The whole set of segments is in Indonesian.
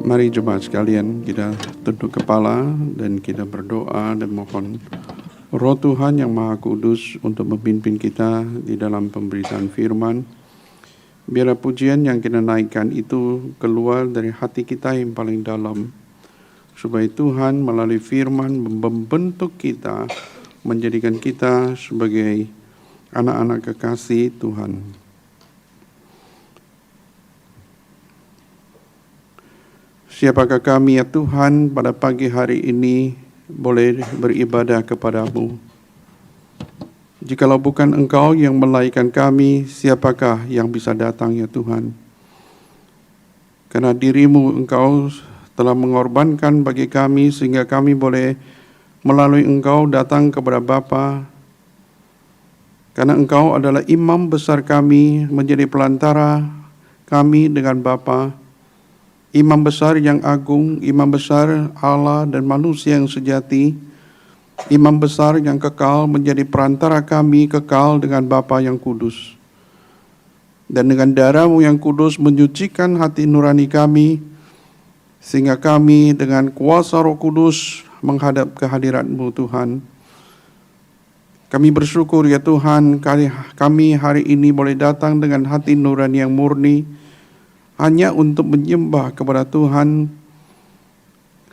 Mari jemaat sekalian, kita tunduk kepala dan kita berdoa dan mohon Roh Tuhan yang Maha Kudus untuk memimpin kita di dalam pemberitaan firman. Biarlah pujian yang kita naikkan itu keluar dari hati kita yang paling dalam, supaya Tuhan melalui firman membentuk kita, menjadikan kita sebagai anak-anak kekasih Tuhan. Siapakah kami ya Tuhan pada pagi hari ini boleh beribadah kepadamu? Jikalau bukan Engkau yang melahirkan kami, siapakah yang bisa datang ya Tuhan? Karena dirimu Engkau telah mengorbankan bagi kami sehingga kami boleh melalui Engkau datang kepada Bapa. Karena Engkau adalah imam besar kami, menjadi pelantara kami dengan Bapa. Imam besar yang agung, imam besar Allah dan manusia yang sejati, imam besar yang kekal menjadi perantara kami kekal dengan Bapa yang kudus. Dan dengan darah-Mu yang kudus menyucikan hati nurani kami, sehingga kami dengan kuasa Roh Kudus menghadap kehadirat-Mu Tuhan. Kami bersyukur ya Tuhan, kami hari ini boleh datang dengan hati nurani yang murni, hanya untuk menyembah kepada Tuhan,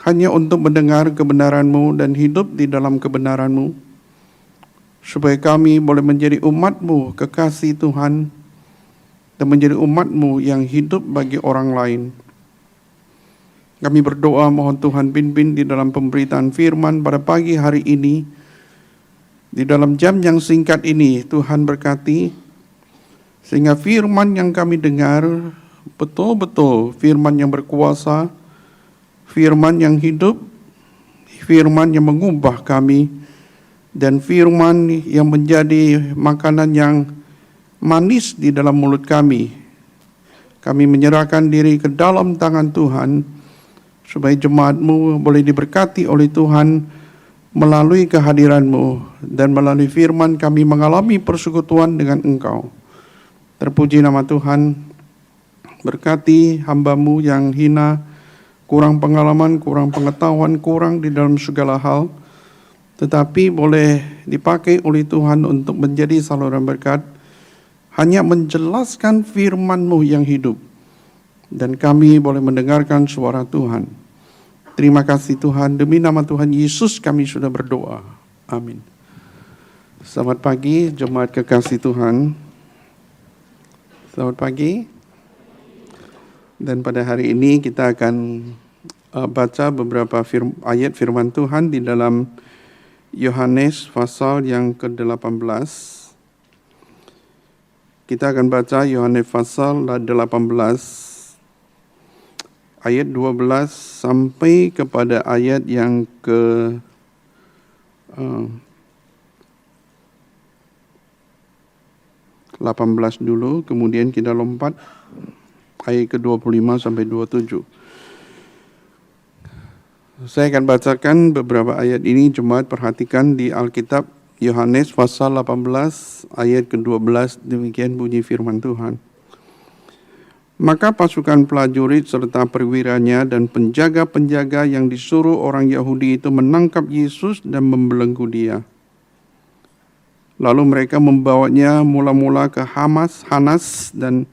hanya untuk mendengar kebenaran-Mu dan hidup di dalam kebenaran-Mu, supaya kami boleh menjadi umat-Mu, kekasih Tuhan, dan menjadi umat-Mu yang hidup bagi orang lain. Kami berdoa mohon Tuhan pimpin di dalam pemberitaan firman pada pagi hari ini, di dalam jam yang singkat ini Tuhan berkati, sehingga firman yang kami dengar betul-betul firman yang berkuasa, firman yang hidup, firman yang mengubah kami, dan firman yang menjadi makanan yang manis di dalam mulut kami. Kami menyerahkan diri ke dalam tangan Tuhan, supaya jemaat-Mu boleh diberkati oleh Tuhan melalui kehadiran-Mu, dan melalui firman kami mengalami persekutuan dengan Engkau. Terpuji nama Tuhan. Berkati hamba-Mu yang hina, kurang pengalaman, kurang pengetahuan, kurang di dalam segala hal, tetapi boleh dipakai oleh Tuhan untuk menjadi saluran berkat, hanya menjelaskan firman-Mu yang hidup, dan kami boleh mendengarkan suara Tuhan. Terima kasih Tuhan, demi nama Tuhan Yesus kami sudah berdoa. Amin. Selamat pagi jemaat kekasih Tuhan. Selamat pagi. Dan pada hari ini kita akan baca beberapa ayat firman Tuhan di dalam Yohanes pasal yang ke-18. Kita akan baca Yohanes pasal 18 ayat 12 sampai kepada ayat yang ke 18 dulu, kemudian kita lompat ayat ke-25 sampai 27. Saya akan bacakan beberapa ayat ini, jemaat perhatikan di Alkitab Yohanes pasal 18 ayat ke-12, demikian bunyi firman Tuhan. Maka pasukan prajurit serta perwiranya dan penjaga-penjaga yang disuruh orang Yahudi itu menangkap Yesus dan membelenggu Dia. Lalu mereka membawanya mula-mula ke Hanas, dan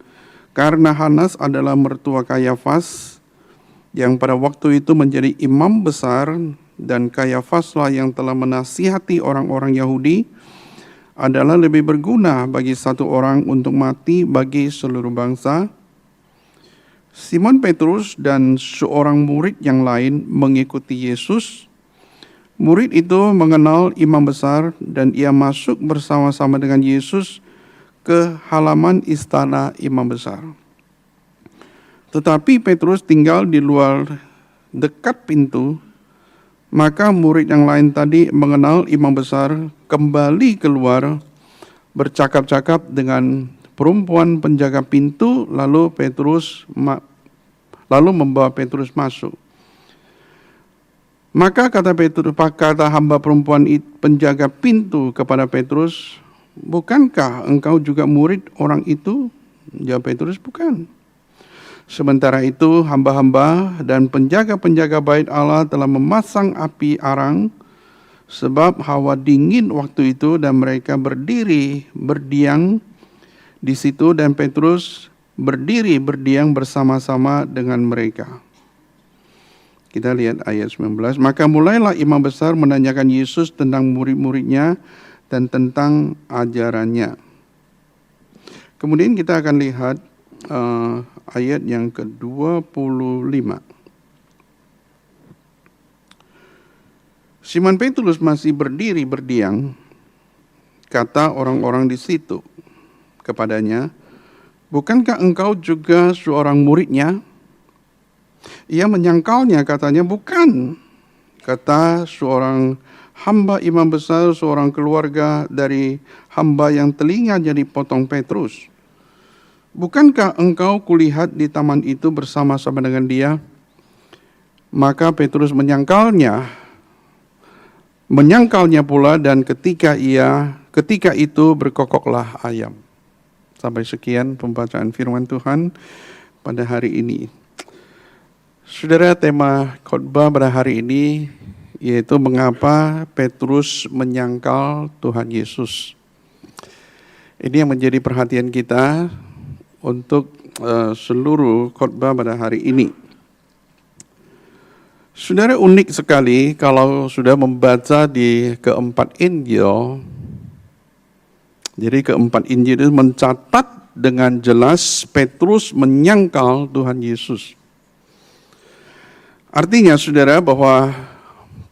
karena Hanas adalah mertua Kayafas, yang pada waktu itu menjadi imam besar, dan Kayafaslah yang telah menasihati orang-orang Yahudi, adalah lebih berguna bagi satu orang untuk mati bagi seluruh bangsa. Simon Petrus dan seorang murid yang lain mengikuti Yesus. Murid itu mengenal imam besar, dan ia masuk bersama-sama dengan Yesus ke halaman istana imam besar. Tetapi Petrus tinggal di luar dekat pintu. Maka murid yang lain tadi mengenal imam besar kembali keluar bercakap-cakap dengan perempuan penjaga pintu, lalu membawa Petrus masuk. Maka kata hamba perempuan penjaga pintu kepada Petrus, "Bukankah engkau juga murid orang itu?" Jawab Petrus, "Bukan." Sementara itu, hamba-hamba dan penjaga-penjaga bait Allah telah memasang api arang, sebab hawa dingin waktu itu, dan mereka berdiri berdiam di situ, dan Petrus berdiri berdiam bersama-sama dengan mereka. Kita lihat ayat 19. Maka mulailah imam besar menanyakan Yesus tentang murid-muridnya dan tentang ajarannya. Kemudian kita akan lihat ayat yang ke-25. Simon Petrus masih berdiri berdiam, kata orang-orang di situ kepadanya, bukankah engkau juga seorang muridnya? Ia menyangkalnya, katanya, bukan. Kata seorang hamba imam besar, seorang keluarga dari hamba yang telinganya dipotong Petrus. Bukankah engkau kulihat di taman itu bersama-sama dengan dia? Maka Petrus menyangkalnya pula, dan ketika itu berkokoklah ayam. Sampai sekian pembacaan firman Tuhan pada hari ini. Saudara, tema khotbah pada hari ini yaitu mengapa Petrus menyangkal Tuhan Yesus. Ini yang menjadi perhatian kita untuk seluruh khotbah pada hari ini. Saudara, unik sekali kalau sudah membaca di keempat Injil. Jadi keempat Injil itu mencatat dengan jelas Petrus menyangkal Tuhan Yesus. Artinya, saudara, bahwa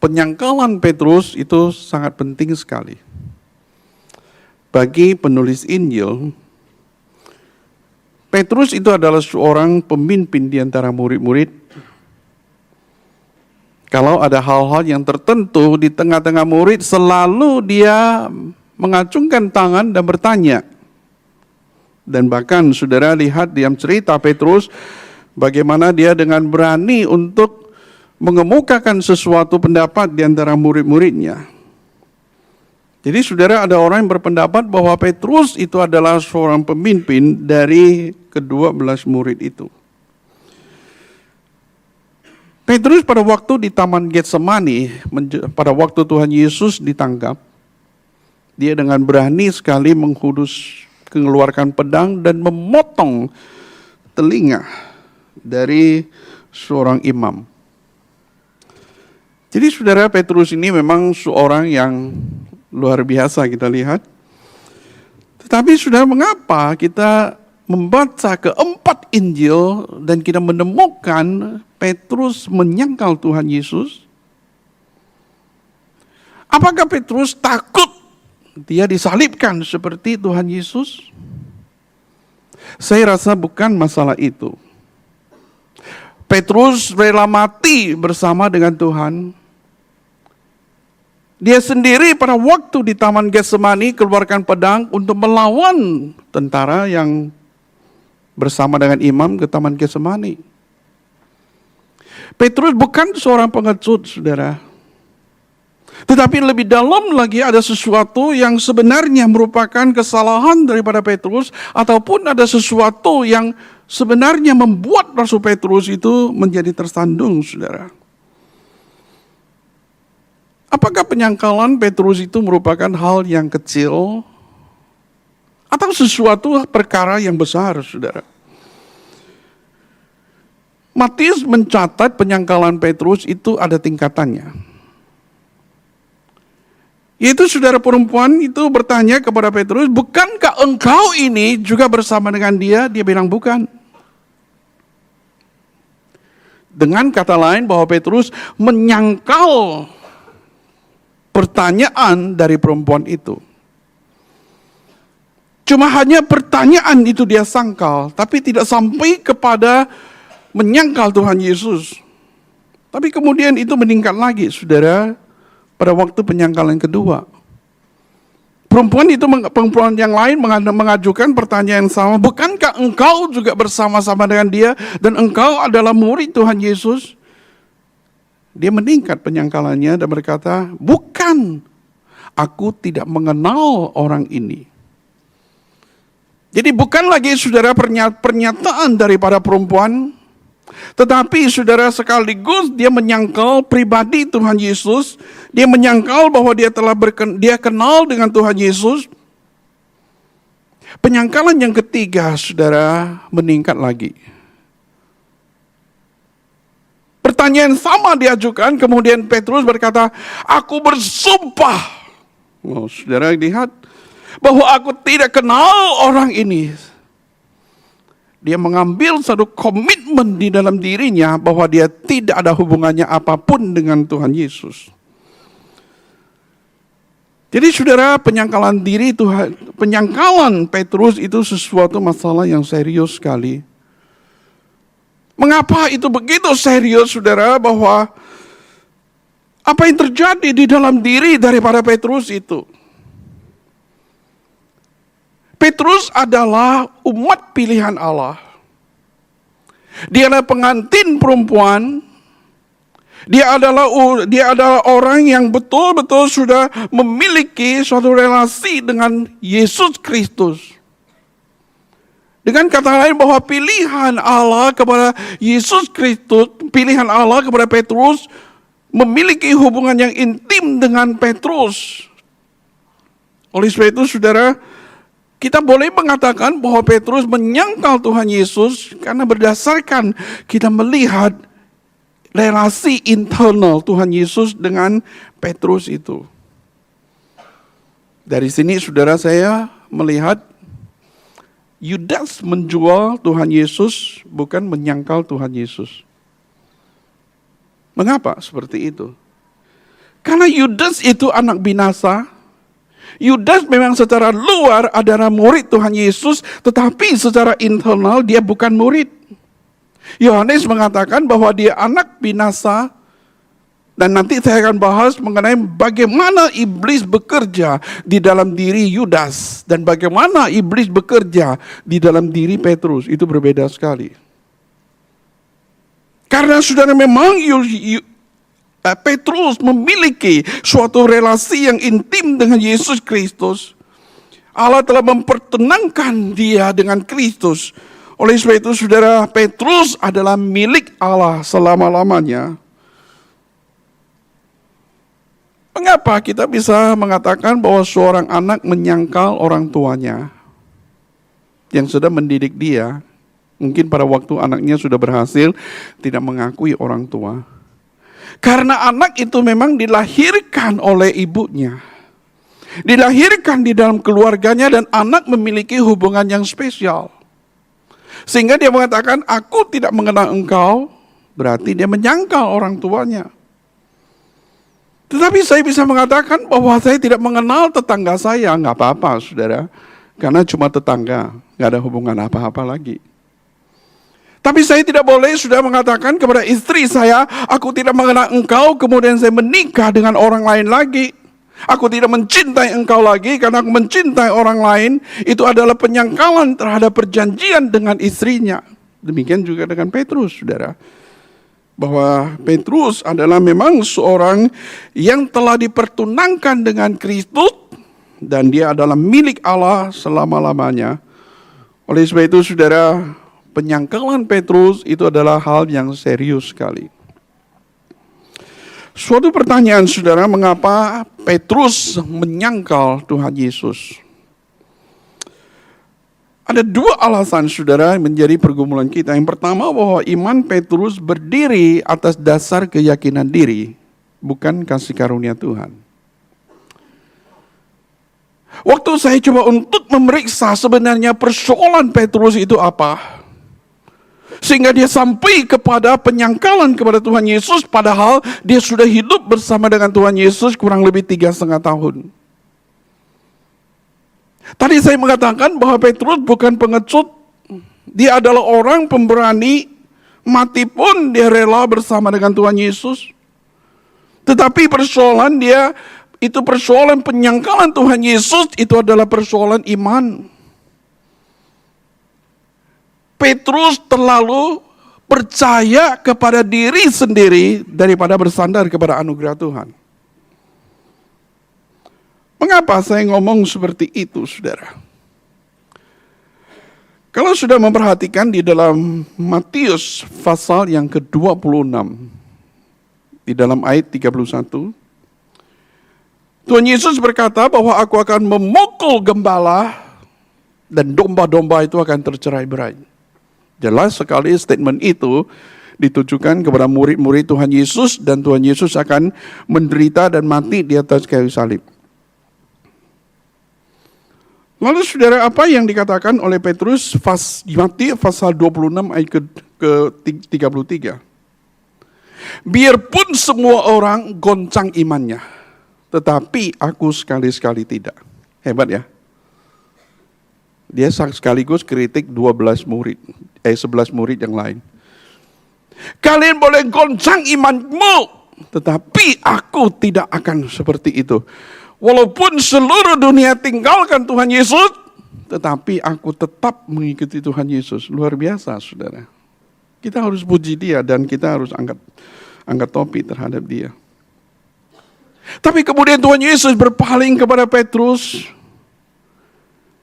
penyangkalan Petrus itu sangat penting sekali. Bagi penulis Injil, Petrus itu adalah seorang pemimpin di antara murid-murid. Kalau ada hal-hal yang tertentu di tengah-tengah murid, selalu dia mengacungkan tangan dan bertanya. Dan bahkan saudara lihat dalam cerita Petrus, bagaimana dia dengan berani untuk mengemukakan sesuatu pendapat di antara murid-muridnya. Jadi saudara, ada orang yang berpendapat bahwa Petrus itu adalah seorang pemimpin dari ke-12 murid itu. Petrus pada waktu di Taman Getsemani, pada waktu Tuhan Yesus ditangkap, dia dengan berani sekali mengeluarkan pedang dan memotong telinga dari seorang imam. Jadi saudara, Petrus ini memang seorang yang luar biasa kita lihat. Tetapi saudara, mengapa kita membaca keempat Injil dan kita menemukan Petrus menyangkal Tuhan Yesus? Apakah Petrus takut dia disalibkan seperti Tuhan Yesus? Saya rasa bukan masalah itu. Petrus rela mati bersama dengan Tuhan. Dia sendiri pada waktu di Taman Getsemani keluarkan pedang untuk melawan tentara yang bersama dengan imam ke Taman Getsemani. Petrus bukan seorang pengecut, saudara. Tetapi lebih dalam lagi ada sesuatu yang sebenarnya merupakan kesalahan daripada Petrus, ataupun ada sesuatu yang sebenarnya membuat Rasul Petrus itu menjadi tersandung, saudara. Apakah penyangkalan Petrus itu merupakan hal yang kecil atau sesuatu perkara yang besar, saudara? Matius mencatat penyangkalan Petrus itu ada tingkatannya. Yaitu saudara, perempuan itu bertanya kepada Petrus, bukankah engkau ini juga bersama dengan dia? Dia bilang bukan. Dengan kata lain, bahwa Petrus menyangkal pertanyaan dari perempuan itu. Cuma hanya pertanyaan itu dia sangkal, tapi tidak sampai kepada menyangkal Tuhan Yesus. Tapi kemudian itu meningkat lagi, saudara, pada waktu penyangkalan kedua. Perempuan yang lain mengajukan pertanyaan yang sama, bukankah engkau juga bersama-sama dengan dia dan engkau adalah murid Tuhan Yesus? Dia meningkat penyangkalannya dan berkata, bukan, aku tidak mengenal orang ini. Jadi bukan lagi saudara pernyataan daripada perempuan, tetapi saudara sekaligus dia menyangkal pribadi Tuhan Yesus, dia menyangkal bahwa dia kenal dengan Tuhan Yesus. Penyangkalan yang ketiga, saudara, meningkat lagi. Pertanyaan sama diajukan, kemudian Petrus berkata, aku bersumpah. Oh, saudara lihat, bahwa aku tidak kenal orang ini. Dia mengambil satu komitmen di dalam dirinya bahwa dia tidak ada hubungannya apapun dengan Tuhan Yesus. Jadi saudara, penyangkalan Petrus itu sesuatu masalah yang serius sekali. Mengapa itu begitu serius, saudara, bahwa apa yang terjadi di dalam diri daripada Petrus itu? Petrus adalah umat pilihan Allah. Dia adalah pengantin perempuan. Dia adalah orang yang betul-betul sudah memiliki suatu relasi dengan Yesus Kristus. Dengan kata lain bahwa pilihan Allah kepada Yesus Kristus, pilihan Allah kepada Petrus memiliki hubungan yang intim dengan Petrus. Oleh sebab itu, saudara, kita boleh mengatakan bahwa Petrus menyangkal Tuhan Yesus karena berdasarkan kita melihat relasi internal Tuhan Yesus dengan Petrus itu. Dari sini saudara, saya melihat Yudas menjual Tuhan Yesus, bukan menyangkal Tuhan Yesus. Mengapa seperti itu? Karena Yudas itu anak binasa. Yudas memang secara luar adalah murid Tuhan Yesus, tetapi secara internal dia bukan murid. Yohanes mengatakan bahwa dia anak binasa, dan nanti saya akan bahas mengenai bagaimana iblis bekerja di dalam diri Yudas dan bagaimana iblis bekerja di dalam diri Petrus. Itu berbeda sekali. Karena saudara, memang Petrus memiliki suatu relasi yang intim dengan Yesus Kristus. Allah telah mempertenangkan dia dengan Kristus. Oleh sebab itu, saudara, Petrus adalah milik Allah selama-lamanya. Mengapa kita bisa mengatakan bahwa seorang anak menyangkal orang tuanya yang sudah mendidik dia? Mungkin pada waktu anaknya sudah berhasil tidak mengakui orang tua. Karena anak itu memang dilahirkan oleh ibunya. Dilahirkan di dalam keluarganya dan anak memiliki hubungan yang spesial. Sehingga dia mengatakan, aku tidak mengenal engkau, berarti dia menyangkal orang tuanya. Tetapi saya bisa mengatakan bahwa saya tidak mengenal tetangga saya, nggak apa-apa saudara. Karena cuma tetangga, nggak ada hubungan apa-apa lagi. Tapi saya tidak boleh sudah mengatakan kepada istri saya, aku tidak mengenal engkau, kemudian saya menikah dengan orang lain lagi. Aku tidak mencintai engkau lagi karena aku mencintai orang lain. Itu adalah penyangkalan terhadap perjanjian dengan istrinya. Demikian juga dengan Petrus, saudara. Bahwa Petrus adalah memang seorang yang telah dipertunangkan dengan Kristus dan dia adalah milik Allah selama-lamanya. Oleh sebab itu, saudara, penyangkalan Petrus itu adalah hal yang serius sekali. Suatu pertanyaan, saudara, mengapa Petrus menyangkal Tuhan Yesus? Ada dua alasan, saudara, yang menjadi pergumulan kita. Yang pertama, bahwa iman Petrus berdiri atas dasar keyakinan diri, bukan kasih karunia Tuhan. Waktu saya coba untuk memeriksa sebenarnya persoalan Petrus itu apa, sehingga dia sampai kepada penyangkalan kepada Tuhan Yesus, padahal dia sudah hidup bersama dengan Tuhan Yesus kurang lebih 3,5 tahun. Tadi saya mengatakan bahwa Petrus bukan pengecut. Dia adalah orang pemberani, mati pun dia rela bersama dengan Tuhan Yesus. Tetapi persoalan dia, itu persoalan penyangkalan Tuhan Yesus, itu adalah persoalan iman. Petrus terlalu percaya kepada diri sendiri daripada bersandar kepada anugerah Tuhan. Mengapa saya ngomong seperti itu, saudara? Kalau sudah memperhatikan di dalam Matius pasal yang ke-26, di dalam ayat 31, Tuhan Yesus berkata bahwa aku akan memukul gembala dan domba-domba itu akan tercerai-berai. Jelas sekali statement itu ditujukan kepada murid-murid Tuhan Yesus, dan Tuhan Yesus akan menderita dan mati di atas kayu salib. Lalu saudara, apa yang dikatakan oleh Petrus Matius pasal 26 ayat ke-33? Biarpun semua orang goncang imannya, tetapi aku sekali-sekali tidak. Hebat ya. Dia sekaligus kritik 11 murid yang lain. Kalian boleh goncang imanmu, tetapi aku tidak akan seperti itu. Walaupun seluruh dunia tinggalkan Tuhan Yesus, tetapi aku tetap mengikuti Tuhan Yesus. Luar biasa, saudara. Kita harus puji dia dan kita harus angkat topi terhadap dia. Tapi kemudian Tuhan Yesus berpaling kepada Petrus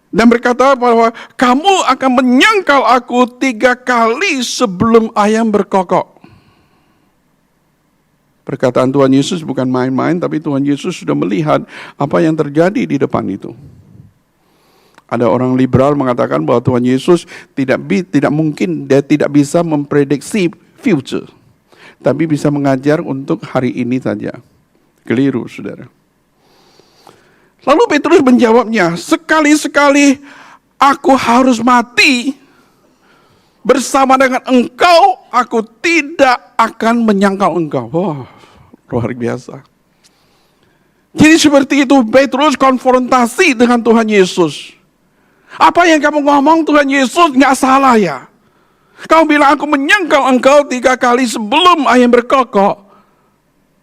dan berkata bahwa kamu akan menyangkal aku 3 kali sebelum ayam berkokok. Perkataan Tuhan Yesus bukan main-main, tapi Tuhan Yesus sudah melihat apa yang terjadi di depan itu. Ada orang liberal mengatakan bahwa Tuhan Yesus tidak mungkin, dia tidak bisa memprediksi future, tapi bisa mengajar untuk hari ini saja. Keliru, saudara. Lalu Petrus menjawabnya, sekali-sekali aku harus mati bersama dengan engkau, aku tidak akan menyangkal engkau. Wah, luar biasa. Jadi seperti itu Petrus konfrontasi dengan Tuhan Yesus. Apa yang kamu ngomong Tuhan Yesus nggak salah ya. Kau bilang aku menyangkal engkau 3 kali sebelum ayam berkokok.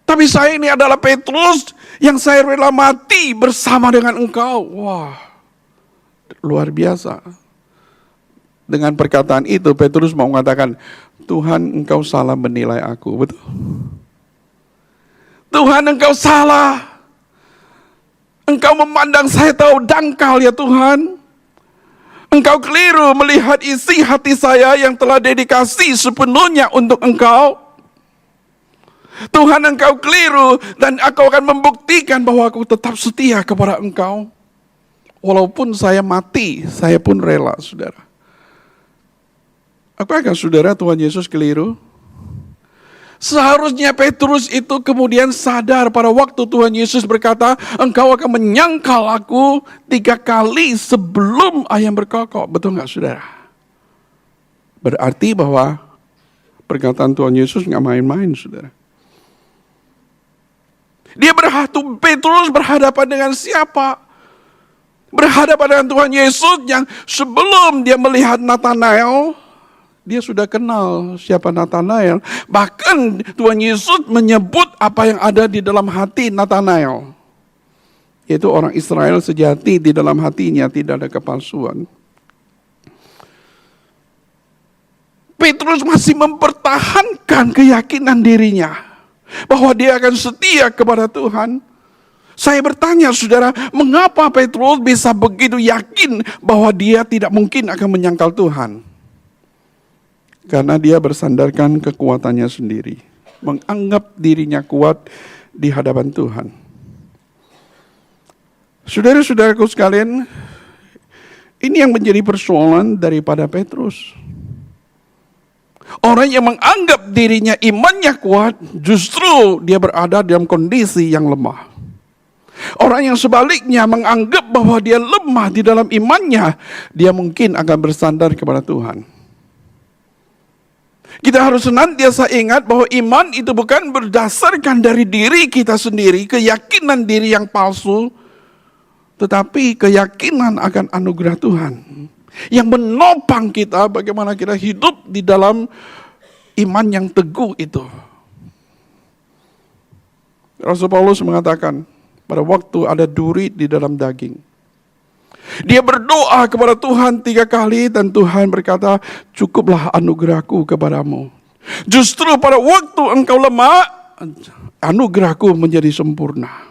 Tapi saya ini adalah Petrus yang saya rela mati bersama dengan engkau. Wah, luar biasa. Dengan perkataan itu Petrus mau mengatakan, Tuhan engkau salah menilai aku. Betul? Tuhan engkau salah. Engkau memandang saya tahu dangkal ya Tuhan. Engkau keliru melihat isi hati saya yang telah dedikasi sepenuhnya untuk engkau. Tuhan engkau keliru dan aku akan membuktikan bahwa aku tetap setia kepada engkau. Walaupun saya mati, saya pun rela, saudara. Apakah saudara Tuhan Yesus keliru? Seharusnya Petrus itu kemudian sadar pada waktu Tuhan Yesus berkata, engkau akan menyangkal aku 3 kali sebelum ayam berkokok. Betul nggak saudara? Berarti bahwa perkataan Tuhan Yesus nggak main-main, saudara. Petrus berhadapan dengan siapa? Berhadapan dengan Tuhan Yesus yang sebelum dia melihat Nathanael, dia sudah kenal siapa Nathanael. Bahkan Tuhan Yesus menyebut apa yang ada di dalam hati Nathanael. Yaitu orang Israel sejati, di dalam hatinya tidak ada kepalsuan. Petrus masih mempertahankan keyakinan dirinya bahwa dia akan setia kepada Tuhan. Saya bertanya saudara, mengapa Petrus bisa begitu yakin bahwa dia tidak mungkin akan menyangkal Tuhan? Karena dia bersandarkan kekuatannya sendiri, menganggap dirinya kuat di hadapan Tuhan. Saudara-saudaraku sekalian, ini yang menjadi persoalan daripada Petrus. Orang yang menganggap dirinya imannya kuat, justru dia berada dalam kondisi yang lemah. Orang yang sebaliknya menganggap bahwa dia lemah di dalam imannya, dia mungkin akan bersandar kepada Tuhan. Kita harus senantiasa ingat bahwa iman itu bukan berdasarkan dari diri kita sendiri, keyakinan diri yang palsu, tetapi keyakinan akan anugerah Tuhan yang menopang kita bagaimana kita hidup di dalam iman yang teguh itu. Rasul Paulus mengatakan, pada waktu ada duri di dalam daging, dia berdoa kepada Tuhan 3 kali dan Tuhan berkata, cukuplah anugerahku kepadamu. Justru pada waktu engkau lemah, anugerahku menjadi sempurna.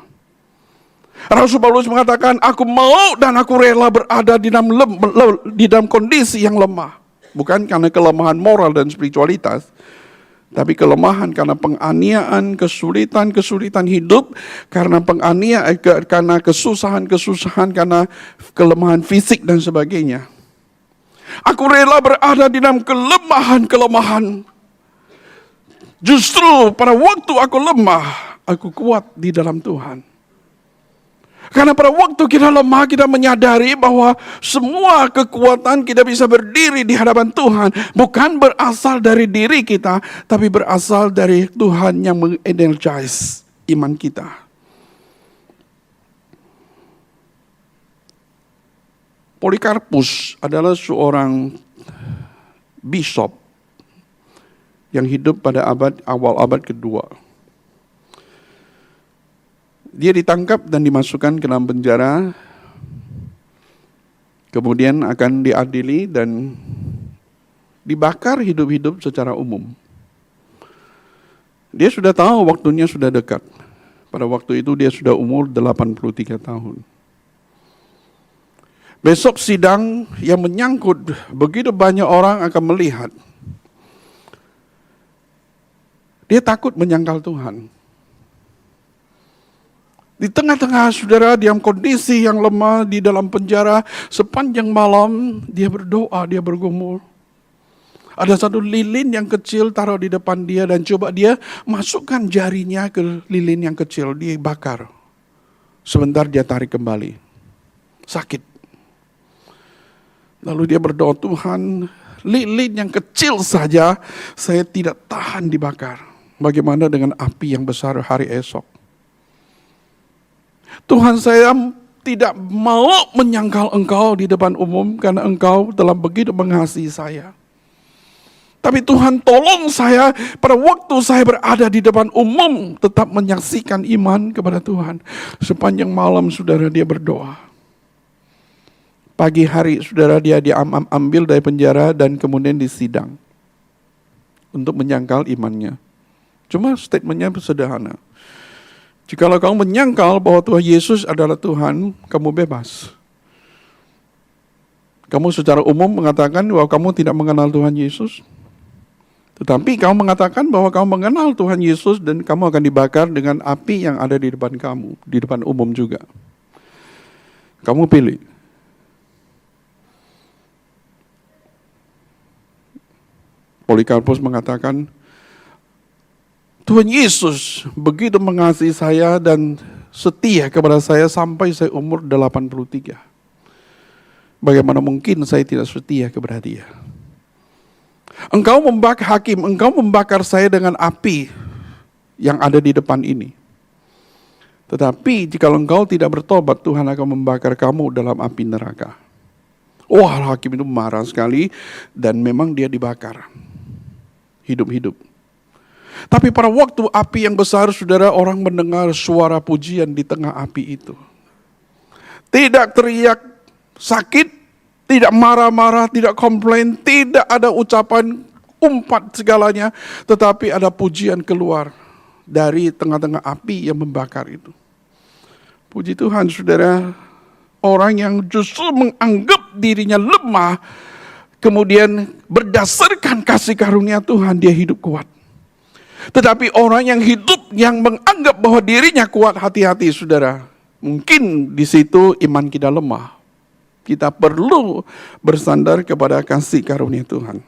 Rasul Paulus mengatakan, aku mau dan aku rela berada di dalam kondisi yang lemah. Bukan karena kelemahan moral dan spiritualitas, tapi kelemahan karena penganiayaan, kesulitan hidup, karena penganiayaan, karena kesusahan, karena kelemahan fisik dan sebagainya. Aku rela berada di dalam kelemahan. Justru pada waktu aku lemah, aku kuat di dalam Tuhan. Karena pada waktu kita lemah, kita menyadari bahwa semua kekuatan kita bisa berdiri di hadapan Tuhan. Bukan berasal dari diri kita, tapi berasal dari Tuhan yang mengenergize iman kita. Polikarpus adalah seorang bishop yang hidup pada awal abad kedua. Dia ditangkap dan dimasukkan ke dalam penjara, kemudian akan diadili dan dibakar hidup-hidup secara umum. Dia sudah tahu waktunya sudah dekat. Pada waktu itu dia sudah umur 83 tahun. Besok sidang yang menyangkut begitu banyak orang akan melihat. Dia takut menyangkal Tuhan. Di tengah-tengah saudara dalam kondisi yang lemah di dalam penjara, sepanjang malam dia berdoa, dia bergumul. Ada satu lilin yang kecil taruh di depan dia dan coba dia masukkan jarinya ke lilin yang kecil, dia bakar. Sebentar dia tarik kembali. Sakit. Lalu dia berdoa, Tuhan, lilin yang kecil saja saya tidak tahan dibakar. Bagaimana dengan api yang besar hari esok? Tuhan, saya tidak mau menyangkal Engkau di depan umum karena Engkau telah begitu mengasihi saya. Tapi Tuhan, tolong saya pada waktu saya berada di depan umum tetap menyaksikan iman kepada Tuhan. Sepanjang malam saudara dia berdoa. Pagi hari saudara dia diambil dari penjara dan kemudian disidang untuk menyangkal imannya. Cuma statementnya sederhana. Jikalau kamu menyangkal bahwa Tuhan Yesus adalah Tuhan, kamu bebas. Kamu secara umum mengatakan bahwa kamu tidak mengenal Tuhan Yesus. Tetapi kamu mengatakan bahwa kamu mengenal Tuhan Yesus dan kamu akan dibakar dengan api yang ada di depan kamu, di depan umum juga. Kamu pilih. Polikarpus mengatakan, Tuhan Yesus begitu mengasihi saya dan setia kepada saya sampai saya umur 83. Bagaimana mungkin saya tidak setia kepada dia? Engkau membakar saya dengan api yang ada di depan ini. Tetapi jika engkau tidak bertobat, Tuhan akan membakar kamu dalam api neraka. Wah, hakim itu marah sekali dan memang dia dibakar. Hidup-hidup. Tapi pada waktu api yang besar, saudara, orang mendengar suara pujian di tengah api itu. Tidak teriak sakit, tidak marah-marah, tidak komplain, tidak ada ucapan umpat segalanya, tetapi ada pujian keluar dari tengah-tengah api yang membakar itu. Puji Tuhan, saudara, orang yang justru menganggap dirinya lemah, kemudian berdasarkan kasih karunia Tuhan, dia hidup kuat. Tetapi orang yang hidup, yang menganggap bahwa dirinya kuat, hati-hati saudara. Mungkin di situ iman kita lemah. Kita perlu bersandar kepada kasih karunia Tuhan.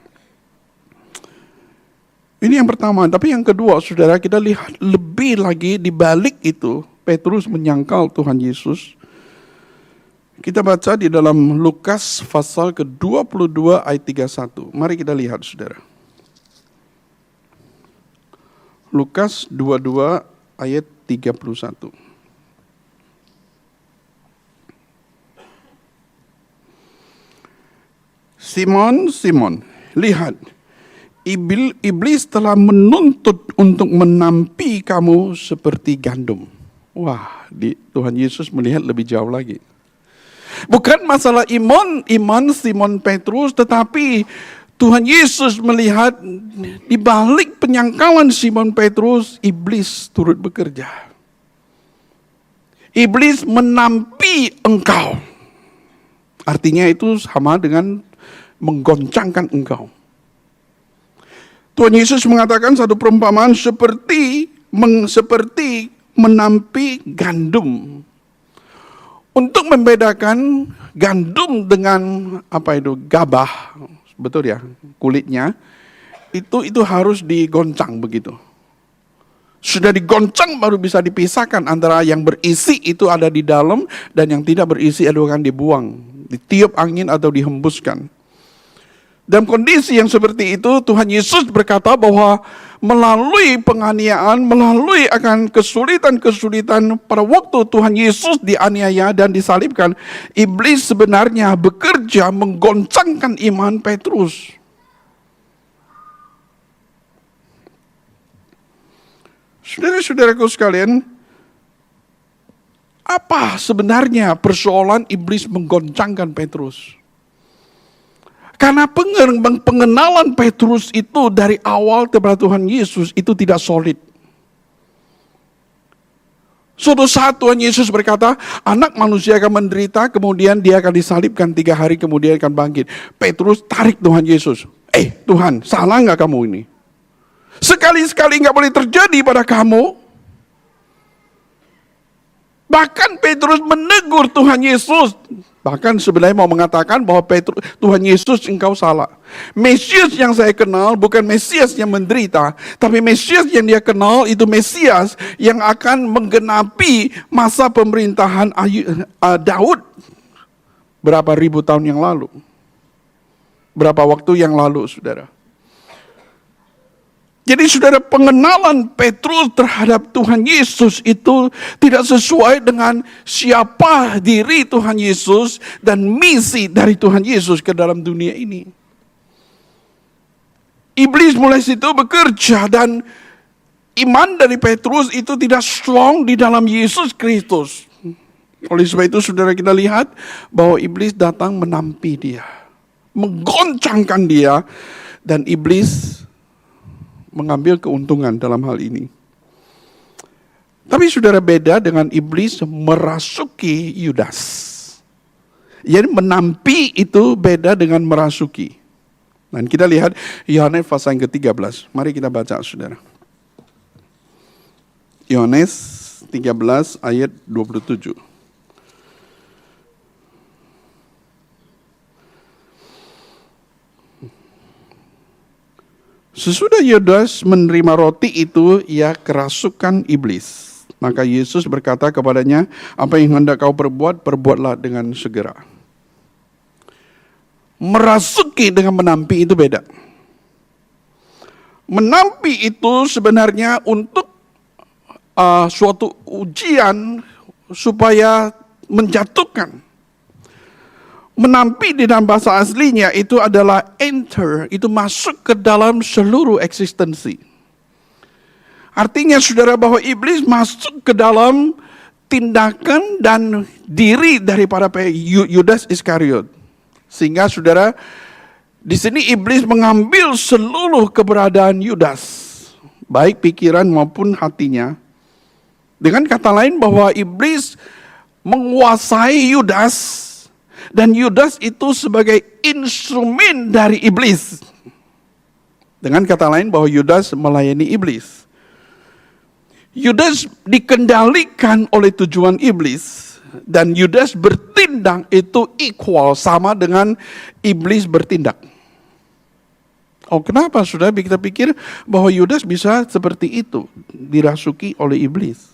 Ini yang pertama. Tapi yang kedua, saudara, kita lihat lebih lagi di balik itu. Petrus menyangkal Tuhan Yesus. Kita baca di dalam Lukas pasal ke-22 ayat 31. Mari kita lihat saudara. Lukas 22 ayat 31. Simon, Simon, lihat, iblis telah menuntut untuk menampi kamu seperti gandum. Wah, Tuhan Yesus melihat lebih jauh lagi. Bukan masalah iman Simon Petrus, tetapi Tuhan Yesus melihat di balik penyangkalan Simon Petrus, iblis turut bekerja. Iblis menampi engkau. Artinya itu sama dengan menggoncangkan engkau. Tuhan Yesus mengatakan satu perumpamaan seperti menampi gandum. Untuk membedakan gandum dengan gabah, betul ya, kulitnya itu harus digoncang begitu. Sudah digoncang baru bisa dipisahkan antara yang berisi itu ada di dalam dan yang tidak berisi akan dibuang, ditiup angin atau dihembuskan. Dalam kondisi yang seperti itu, Tuhan Yesus berkata bahwa melalui penganiayaan, melalui akan kesulitan-kesulitan pada waktu Tuhan Yesus dianiaya dan disalibkan, iblis sebenarnya bekerja menggoncangkan iman Petrus. Saudara-saudaraku sekalian, apa sebenarnya persoalan iblis menggoncangkan Petrus? Karena pengenalan Petrus itu dari awal kepada Tuhan Yesus itu tidak solid. Suatu saat Tuhan Yesus berkata, anak manusia akan menderita, kemudian dia akan disalibkan 3 hari, kemudian akan bangkit. Petrus tarik Tuhan Yesus. Tuhan, salah nggak kamu ini? Sekali-sekali nggak boleh terjadi pada kamu. Bahkan Petrus menegur Tuhan Yesus. Bahkan sebenarnya mau mengatakan bahwa Tuhan Yesus engkau salah. Mesias yang saya kenal bukan Mesias yang menderita. Tapi Mesias yang dia kenal itu Mesias yang akan menggenapi masa pemerintahan Daud. Berapa ribu tahun yang lalu. Berapa waktu yang lalu, saudara. Jadi saudara, pengenalan Petrus terhadap Tuhan Yesus itu tidak sesuai dengan siapa diri Tuhan Yesus dan misi dari Tuhan Yesus ke dalam dunia ini. Iblis mulai situ bekerja dan iman dari Petrus itu tidak strong di dalam Yesus Kristus. Oleh sebab itu saudara, kita lihat bahwa iblis datang menampi dia, menggoncangkan dia, dan iblis mengambil keuntungan dalam hal ini. Tapi saudara, beda dengan iblis merasuki Yudas. Jadi menampi itu beda dengan merasuki. Dan kita lihat Yohanes pasal yang ke-13. Mari kita baca, saudara. Yohanes 13 ayat 27. Sesudah Yudas menerima roti itu, ia kerasukan iblis. Maka Yesus berkata kepadanya, apa yang hendak kau perbuat, perbuatlah dengan segera. Merasuki dengan menampi itu beda. Menampi itu sebenarnya untuk suatu ujian supaya menjatuhkan. Menampi di dalam bahasa aslinya itu adalah enter, itu masuk ke dalam seluruh eksistensi. Artinya saudara, bahwa iblis masuk ke dalam tindakan dan diri daripada Yudas Iskariot. Sehingga saudara, di sini iblis mengambil seluruh keberadaan Yudas, baik pikiran maupun hatinya. Dengan kata lain bahwa iblis menguasai Yudas. Dan Yudas itu sebagai instrumen dari iblis. Dengan kata lain bahwa Yudas melayani iblis. Yudas dikendalikan oleh tujuan iblis. Dan Yudas bertindak itu equal, sama dengan iblis bertindak. Oh, kenapa sudah kita pikir bahwa Yudas bisa seperti itu, dirasuki oleh iblis?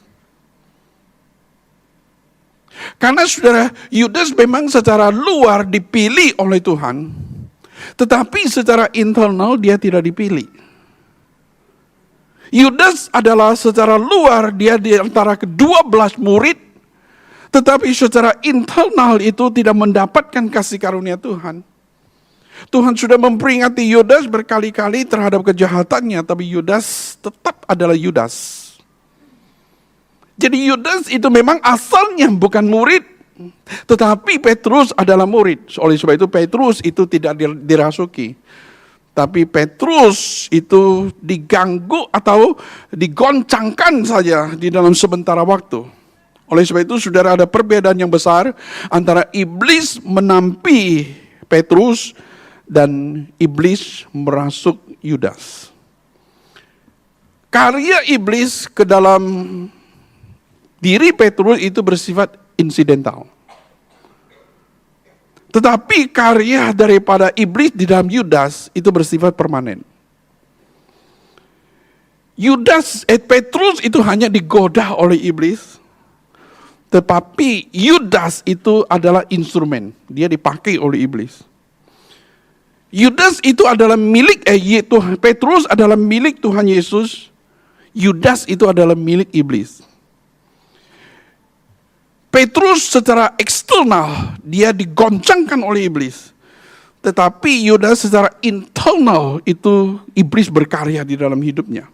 Karena saudara, Yudas memang secara luar dipilih oleh Tuhan, tetapi secara internal dia tidak dipilih. Yudas adalah secara luar dia di antara ke-12 murid, tetapi secara internal itu tidak mendapatkan kasih karunia Tuhan. Tuhan sudah memperingati Yudas berkali-kali terhadap kejahatannya, tapi Yudas tetap adalah Yudas. Jadi Yudas itu memang asalnya bukan murid, tetapi Petrus adalah murid. Oleh sebab itu Petrus itu tidak dirasuki. Tapi Petrus itu diganggu atau digoncangkan saja di dalam sementara waktu Oleh sebab itu, saudara, ada perbedaan yang besar antara iblis menampi Petrus dan iblis merasuk Yudas. Karya iblis ke dalam diri Petrus itu bersifat insidental. Tetapi karya daripada iblis di dalam Yudas itu bersifat permanen. Petrus itu hanya digoda oleh iblis, tetapi Yudas itu adalah instrumen, dia dipakai oleh iblis. Yudas itu adalah Petrus adalah milik Tuhan Yesus, Yudas itu adalah milik iblis. Petrus secara eksternal dia digoncangkan oleh iblis. Tetapi Yudas secara internal itu iblis berkarya di dalam hidupnya.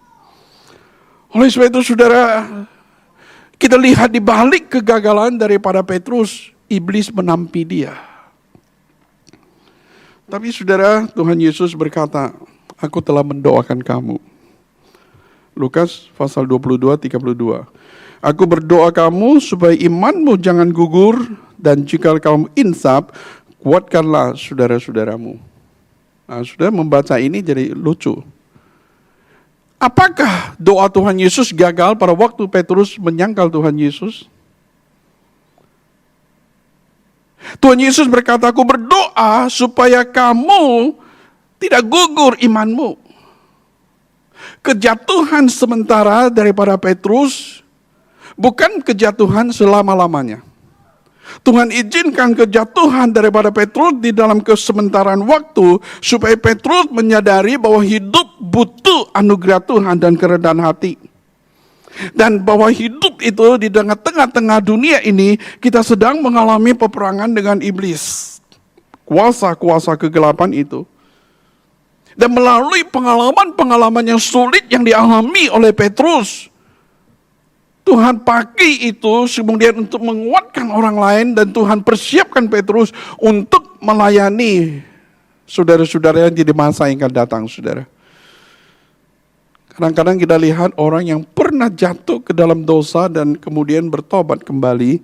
Oleh sebab itu, saudara, kita lihat di balik kegagalan daripada Petrus, iblis menampi dia. Tapi saudara, Tuhan Yesus berkata, aku telah mendoakan kamu. Lukas pasal 22:32. Aku berdoa kamu supaya imanmu jangan gugur, dan jika kamu insaf, kuatkanlah saudara-saudaramu. Nah, saudara membaca ini jadi lucu. Apakah doa Tuhan Yesus gagal pada waktu Petrus menyangkal Tuhan Yesus? Tuhan Yesus berkata, aku berdoa supaya kamu tidak gugur imanmu. Kejatuhan sementara daripada Petrus bukan kejatuhan selama-lamanya. Tuhan izinkan kejatuhan daripada Petrus di dalam kesementaraan waktu supaya Petrus menyadari bahwa hidup butuh anugerah Tuhan dan kerendahan hati. Dan bahwa hidup itu di tengah-tengah dunia ini kita sedang mengalami peperangan dengan iblis. Kuasa-kuasa kegelapan itu. Dan melalui pengalaman-pengalaman yang sulit yang dialami oleh Petrus, Tuhan pakai itu kemudian untuk menguatkan orang lain, dan Tuhan persiapkan Petrus untuk melayani saudara-saudara yang di masa yang akan datang, saudara. Kadang-kadang kita lihat orang yang pernah jatuh ke dalam dosa dan kemudian bertobat kembali,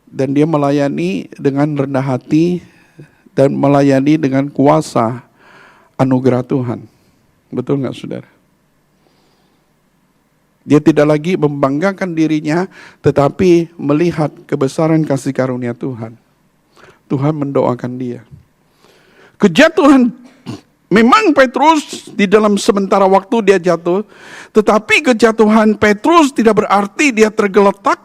dan dia melayani dengan rendah hati dan melayani dengan kuasa anugerah Tuhan. Betul nggak, saudara? Dia tidak lagi membanggakan dirinya, tetapi melihat kebesaran kasih karunia Tuhan. Tuhan mendoakan dia. Kejatuhan, memang Petrus di dalam sementara waktu dia jatuh, tetapi kejatuhan Petrus tidak berarti dia tergeletak.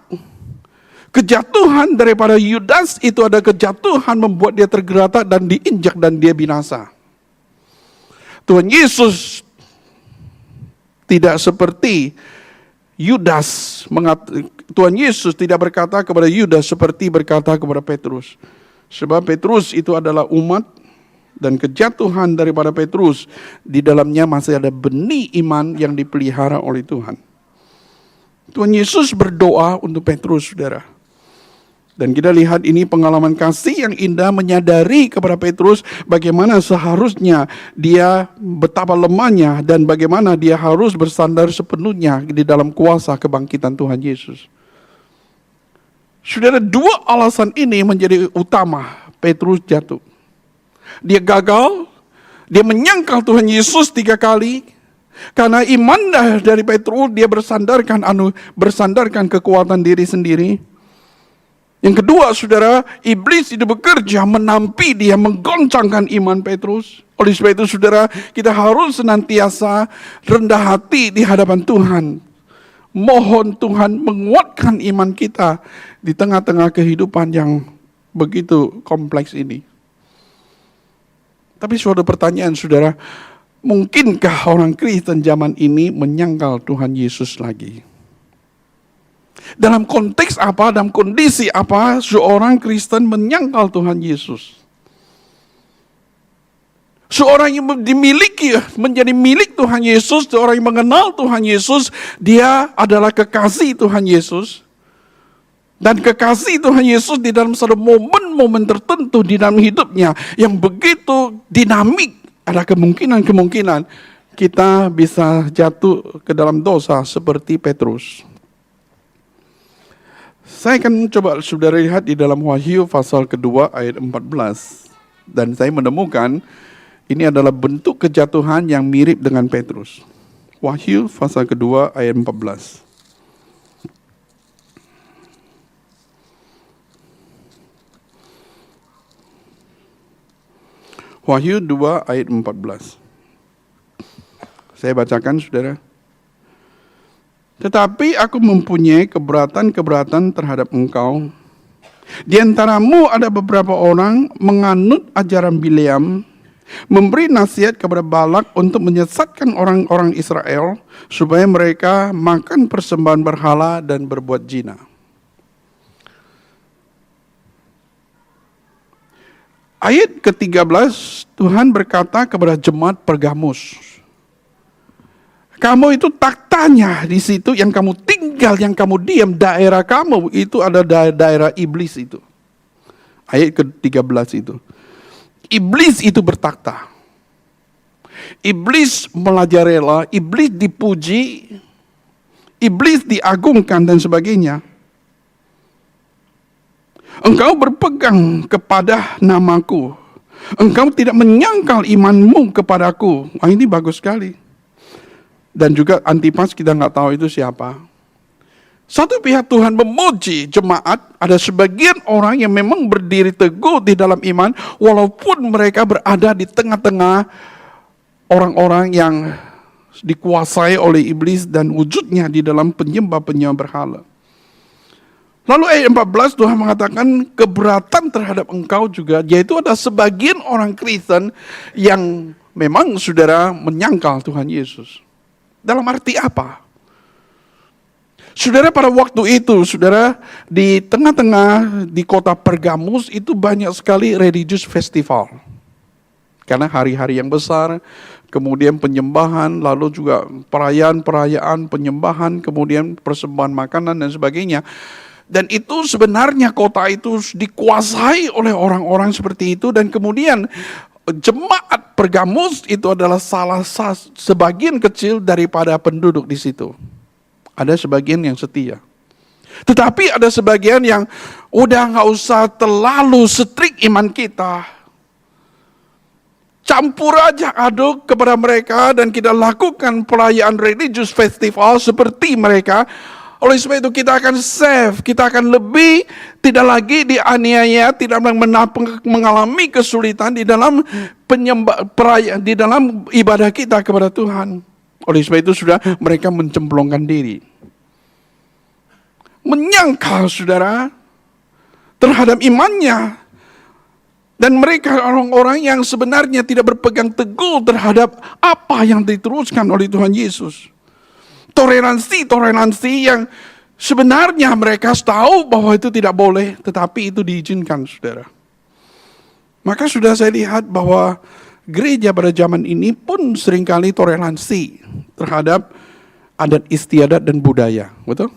Kejatuhan daripada Yudas itu ada kejatuhan membuat dia tergeletak dan diinjak dan dia binasa. Tuhan Yesus tidak seperti Yudas, Tuhan Yesus tidak berkata kepada Yudas seperti berkata kepada Petrus. Sebab Petrus itu adalah umat, dan kejatuhan daripada Petrus di dalamnya masih ada benih iman yang dipelihara oleh Tuhan. Tuhan Yesus berdoa untuk Petrus, saudara. Dan kita lihat ini pengalaman kasih yang indah menyadari kepada Petrus bagaimana seharusnya dia betapa lemahnya dan bagaimana dia harus bersandar sepenuhnya di dalam kuasa kebangkitan Tuhan Yesus. Saudara, dua alasan ini menjadi utama Petrus jatuh. Dia gagal, dia menyangkal Tuhan Yesus 3 kali. Karena iman dari Petrus dia bersandarkan kekuatan diri sendiri. Yang kedua, saudara, iblis itu bekerja menampi dia, menggoncangkan iman Petrus. Oleh sebab itu, saudara, kita harus senantiasa rendah hati di hadapan Tuhan. Mohon Tuhan menguatkan iman kita di tengah-tengah kehidupan yang begitu kompleks ini. Tapi suatu pertanyaan, saudara, mungkinkah orang Kristen zaman ini menyangkal Tuhan Yesus lagi? Dalam konteks apa, dalam kondisi apa seorang Kristen menyangkal Tuhan Yesus? Seorang yang menjadi milik Tuhan Yesus, seorang yang mengenal Tuhan Yesus, dia adalah kekasih Tuhan Yesus. Dan kekasih Tuhan Yesus di dalam satu momen-momen tertentu di dalam hidupnya yang begitu dinamik, ada kemungkinan kita bisa jatuh ke dalam dosa seperti Petrus. Saya akan coba saudara lihat di dalam Wahyu pasal kedua ayat 14. Dan saya menemukan ini adalah bentuk kejatuhan yang mirip dengan Petrus. Wahyu pasal kedua ayat 14. Wahyu 2 ayat 14. Saya bacakan saudara. Tetapi aku mempunyai keberatan-keberatan terhadap engkau. Di antaramu ada beberapa orang menganut ajaran Bileam, memberi nasihat kepada Balak untuk menyesatkan orang-orang Israel supaya mereka makan persembahan berhala dan berbuat zina. Ayat ke-13, Tuhan berkata kepada jemaat Pergamus, kamu itu taktanya di situ yang kamu tinggal, yang kamu diam, daerah kamu itu ada daerah iblis itu. Ayat ke-13 itu. Iblis itu bertakhta. Iblis merajalela, iblis dipuji, iblis diagungkan dan sebagainya. Engkau berpegang kepada namaku. Engkau tidak menyangkal imanmu kepadaku. Wah, ini bagus sekali. Dan juga Antipas kita nggak tahu itu siapa. Satu pihak Tuhan memuji jemaat, ada sebagian orang yang memang berdiri teguh di dalam iman, walaupun mereka berada di tengah-tengah orang-orang yang dikuasai oleh iblis dan wujudnya di dalam penyembah-penyembah berhala. Lalu ayat 14 Tuhan mengatakan keberatan terhadap engkau juga, yaitu ada sebagian orang Kristen yang memang saudara menyangkal Tuhan Yesus. Dalam arti apa? Saudara, pada waktu itu, saudara, di tengah-tengah di kota Pergamus itu banyak sekali religious festival. Karena hari-hari yang besar, kemudian penyembahan, lalu juga perayaan-perayaan penyembahan, kemudian persembahan makanan dan sebagainya. Dan itu sebenarnya kota itu dikuasai oleh orang-orang seperti itu, dan kemudian jemaat Pergamus itu adalah salah sebagian kecil daripada penduduk di situ. Ada sebagian yang setia. Tetapi ada sebagian yang udah nggak usah terlalu strict iman kita. Campur aja aduk kepada mereka dan kita lakukan perayaan religious festival seperti mereka. Oleh sebab itu kita akan save, kita akan lebih tidak lagi dianiaya, tidak mengalami kesulitan di dalam perayaan, di dalam ibadah kita kepada Tuhan. Oleh sebab itu sudah mereka mencemplungkan diri. Menyangkal saudara terhadap imannya. Dan mereka orang-orang yang sebenarnya tidak berpegang teguh terhadap apa yang diteruskan oleh Tuhan Yesus. Toleransi yang sebenarnya mereka tahu bahwa itu tidak boleh, tetapi itu diizinkan, saudara. Maka sudah saya lihat bahwa gereja pada zaman ini pun seringkali toleransi terhadap adat istiadat dan budaya, betul?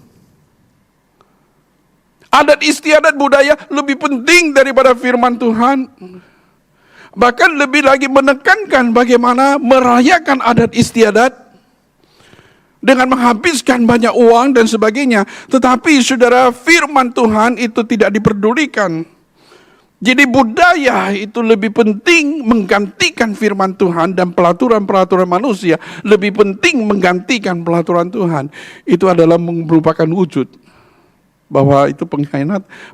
Adat istiadat budaya lebih penting daripada firman Tuhan. Bahkan lebih lagi menekankan bagaimana merayakan adat istiadat dengan menghabiskan banyak uang dan sebagainya. Tetapi saudara, firman Tuhan itu tidak diperdulikan. Jadi budaya itu lebih penting menggantikan firman Tuhan, dan pelaturan-pelaturan manusia lebih penting menggantikan pelaturan Tuhan. Itu adalah merupakan wujud bahwa itu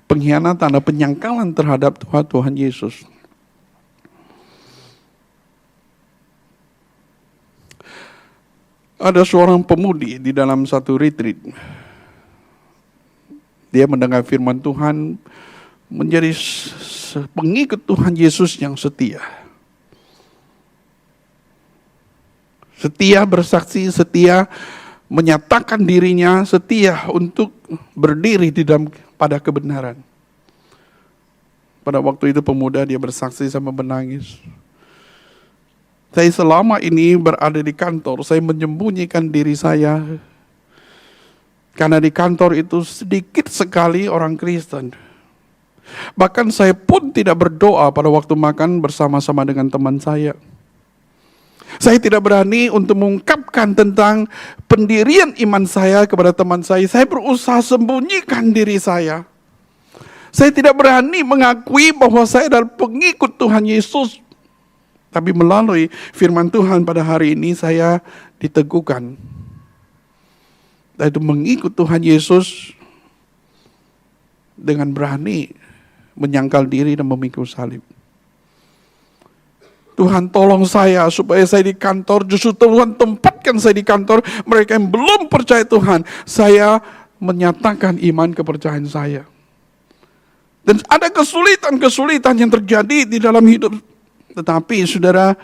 pengkhianatan dan penyangkalan terhadap Tuhan Yesus. Ada seorang pemudi di dalam satu retreat. Dia mendengar firman Tuhan, menjadi pengikut Tuhan Yesus yang setia. Setia bersaksi, setia menyatakan dirinya, setia untuk berdiri di dalam pada kebenaran. Pada waktu itu pemuda dia bersaksi sama menangis. Saya selama ini berada di kantor, saya menyembunyikan diri saya. Karena di kantor itu sedikit sekali orang Kristen. Bahkan saya pun tidak berdoa pada waktu makan bersama-sama dengan teman saya. Saya tidak berani untuk mengungkapkan tentang pendirian iman saya kepada teman saya. Saya berusaha sembunyikan diri saya. Saya tidak berani mengakui bahwa saya adalah pengikut Tuhan Yesus. Tapi melalui firman Tuhan pada hari ini saya diteguhkan. Yaitu mengikut Tuhan Yesus dengan berani menyangkal diri dan memikul salib. Tuhan tolong saya supaya saya di kantor, justru Tuhan tempatkan saya di kantor, mereka yang belum percaya Tuhan, saya menyatakan iman kepercayaan saya. Dan ada kesulitan-kesulitan yang terjadi di dalam hidup. Tetapi saudara,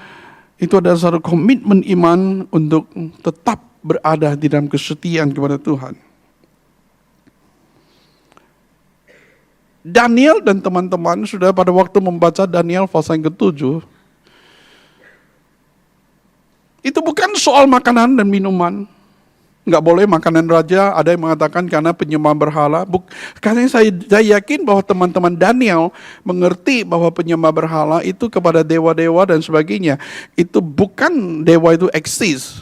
itu adalah satu komitmen iman untuk tetap berada di dalam kesetiaan kepada Tuhan. Daniel dan teman-teman sudah pada waktu membaca Daniel pasal yang ke-7, itu bukan soal makanan dan minuman. Nggak boleh makanan raja, ada yang mengatakan karena penyembah berhala. Karena saya yakin bahwa teman-teman Daniel mengerti bahwa penyembah berhala itu kepada dewa-dewa dan sebagainya. Itu bukan dewa itu eksis,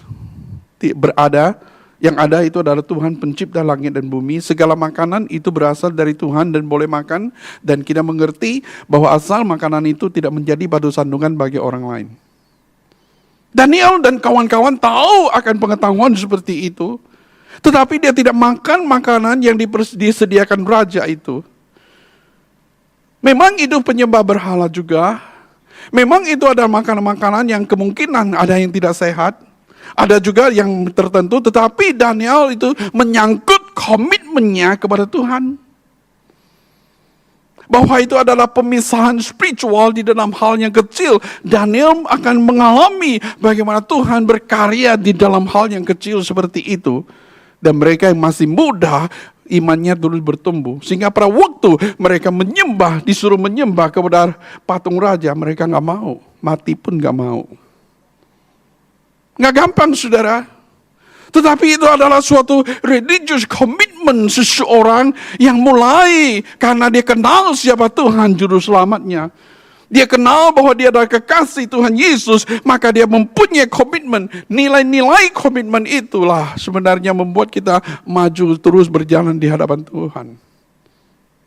berada. Yang ada itu adalah Tuhan pencipta langit dan bumi. Segala makanan itu berasal dari Tuhan dan boleh makan. Dan kita mengerti bahwa asal makanan itu tidak menjadi batu sandungan bagi orang lain. Daniel dan kawan-kawan tahu akan pengetahuan seperti itu. Tetapi dia tidak makan makanan yang disediakan raja itu. Memang itu penyembah berhala juga. Memang itu ada makanan-makanan yang kemungkinan ada yang tidak sehat. Ada juga yang tertentu. Tetapi Daniel itu menyangkut komitmennya kepada Tuhan. Bahwa itu adalah pemisahan spiritual di dalam hal yang kecil. Daniel akan mengalami bagaimana Tuhan berkarya di dalam hal yang kecil seperti itu. Dan mereka yang masih muda, imannya terus bertumbuh. Sehingga pada waktu mereka disuruh menyembah kepada patung raja, mereka nggak mau. Mati pun nggak mau. Nggak gampang, saudara. Tetapi itu adalah suatu religious commitment seseorang yang mulai karena dia kenal siapa Tuhan Juru Selamatnya. Dia kenal bahwa dia adalah kekasih Tuhan Yesus, maka dia mempunyai komitmen. Nilai-nilai komitmen itulah sebenarnya membuat kita maju terus berjalan di hadapan Tuhan.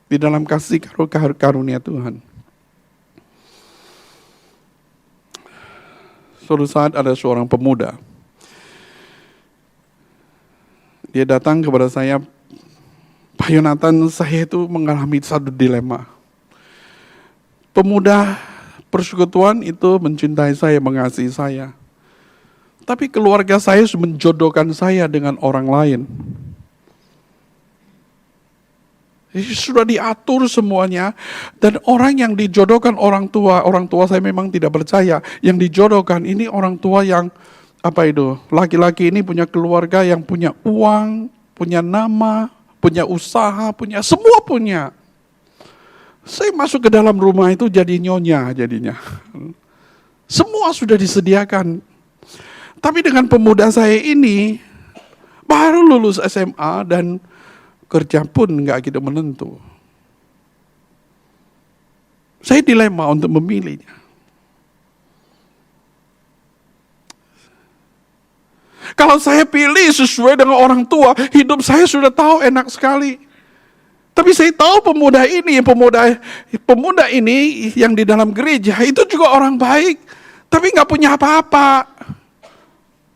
Di dalam kasih karunia Tuhan. Suatu saat ada seorang pemuda. Dia datang kepada saya, Pak Yonatan, saya itu mengalami satu dilema. Pemuda persekutuan itu mencintai saya, mengasihi saya. Tapi keluarga saya menjodohkan saya dengan orang lain. Sudah diatur semuanya. Dan orang yang dijodohkan orang tua saya memang tidak percaya. Yang dijodohkan ini orang tua yang laki-laki ini punya keluarga yang punya uang, punya nama, punya usaha, semua punya. Saya masuk ke dalam rumah itu jadi nyonya jadinya. Semua sudah disediakan. Tapi dengan pemuda saya ini, baru lulus SMA dan kerja pun nggak gitu menentu. Saya dilema untuk memilihnya. Kalau saya pilih sesuai dengan orang tua, hidup saya sudah tahu enak sekali. Tapi saya tahu pemuda ini yang di dalam gereja itu juga orang baik, tapi nggak punya apa-apa.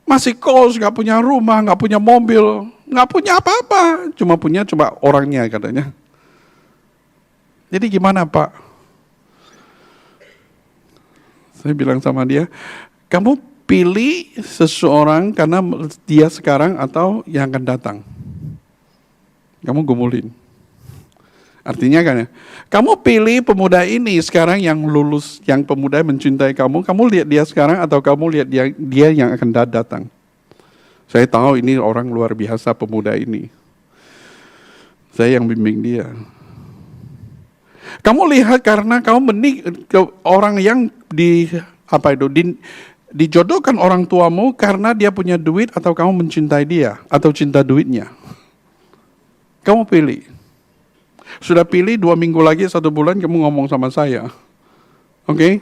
Masih kos, nggak punya rumah, nggak punya mobil, nggak punya apa-apa. Cuma orangnya katanya. Jadi gimana, Pak? Saya bilang sama dia, kamu pilih seseorang karena dia sekarang atau yang akan datang. Kamu gumulin. Artinya kan ya, kamu pilih pemuda ini sekarang yang lulus, yang pemuda mencintai kamu lihat dia sekarang atau kamu lihat dia yang akan datang. Saya tahu ini orang luar biasa pemuda ini. Saya yang bimbing dia. Kamu lihat karena kamu orang yang dijodohkan orang tuamu karena dia punya duit atau kamu mencintai dia atau cinta duitnya. Kamu pilih. Sudah pilih 2 minggu lagi 1 bulan kamu ngomong sama saya. Oke?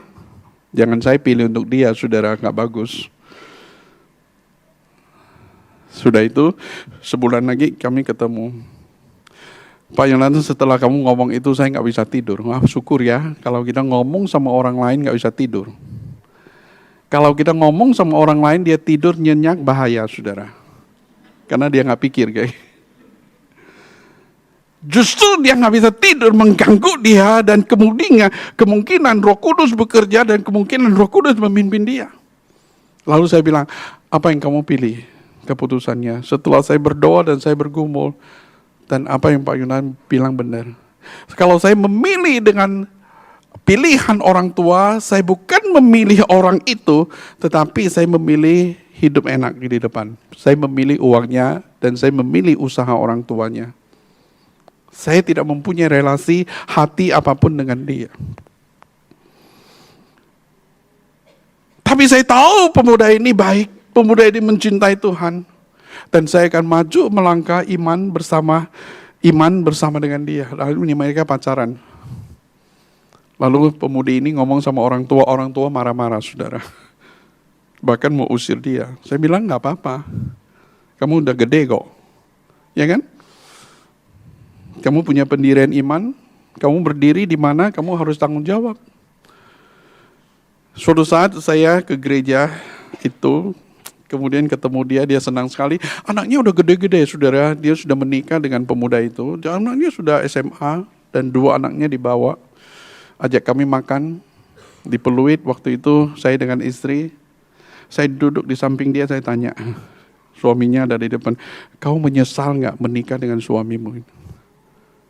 Jangan saya pilih untuk dia, saudara, nggak bagus. Sudah itu, sebulan lagi kami ketemu. Pak Yonatan, setelah kamu ngomong itu saya nggak bisa tidur. Wah, syukur ya, kalau kita ngomong sama orang lain nggak bisa tidur. Kalau kita ngomong sama orang lain dia tidur nyenyak, bahaya saudara. Karena dia nggak pikir kayak. Justru dia nggak bisa tidur, mengganggu dia, dan kemungkinan Roh Kudus bekerja dan kemungkinan Roh Kudus memimpin dia. Lalu saya bilang, apa yang kamu pilih keputusannya? Setelah saya berdoa dan saya bergumul, dan apa yang Pak Yunan bilang benar. Kalau saya memilih dengan pilihan orang tua, saya bukan memilih orang itu, tetapi saya memilih hidup enak di depan. Saya memilih uangnya dan saya memilih usaha orang tuanya. Saya tidak mempunyai relasi hati apapun dengan dia. Tapi saya tahu pemuda ini baik, pemuda ini mencintai Tuhan. Dan saya akan maju melangkah iman bersama dengan dia. Lalu ini mereka pacaran. Lalu pemuda ini ngomong sama orang tua marah-marah saudara. Bahkan mau usir dia. Saya bilang nggak apa-apa. Kamu udah gede kok. Ya kan? Kamu punya pendirian iman. Kamu berdiri di mana kamu harus tanggung jawab. Suatu saat saya ke gereja itu, kemudian ketemu dia senang sekali. Anaknya udah gede-gede saudara, dia sudah menikah dengan pemuda itu. Anaknya sudah SMA dan 2 anaknya dibawa. Ajak kami makan di Peluit waktu itu, saya dengan istri. Saya duduk di samping dia, saya tanya, suaminya ada di depan, kau menyesal gak menikah dengan suamimu?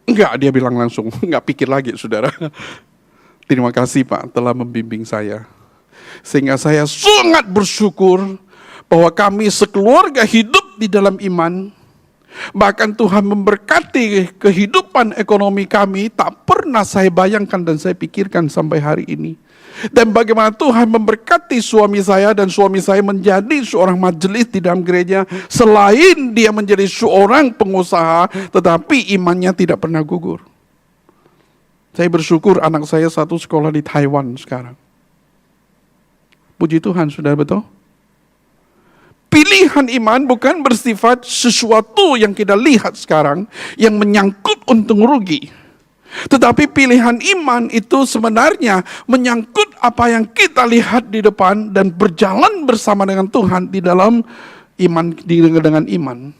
Enggak, dia bilang langsung, gak pikir lagi saudara. Terima kasih Pak telah membimbing saya. Sehingga saya sangat bersyukur bahwa kami sekeluarga hidup di dalam iman. Bahkan Tuhan memberkati kehidupan ekonomi kami, tak pernah saya bayangkan dan saya pikirkan sampai hari ini. Dan bagaimana Tuhan memberkati suami saya, dan suami saya menjadi seorang majelis di dalam gereja. Selain dia menjadi seorang pengusaha, tetapi imannya tidak pernah gugur. Saya bersyukur anak saya satu sekolah di Taiwan sekarang. Puji Tuhan, sudah betul? Pilihan iman bukan bersifat sesuatu yang kita lihat sekarang, yang menyangkut untung rugi. Tetapi pilihan iman itu sebenarnya menyangkut apa yang kita lihat di depan dan berjalan bersama dengan Tuhan di dalam iman, dengan iman.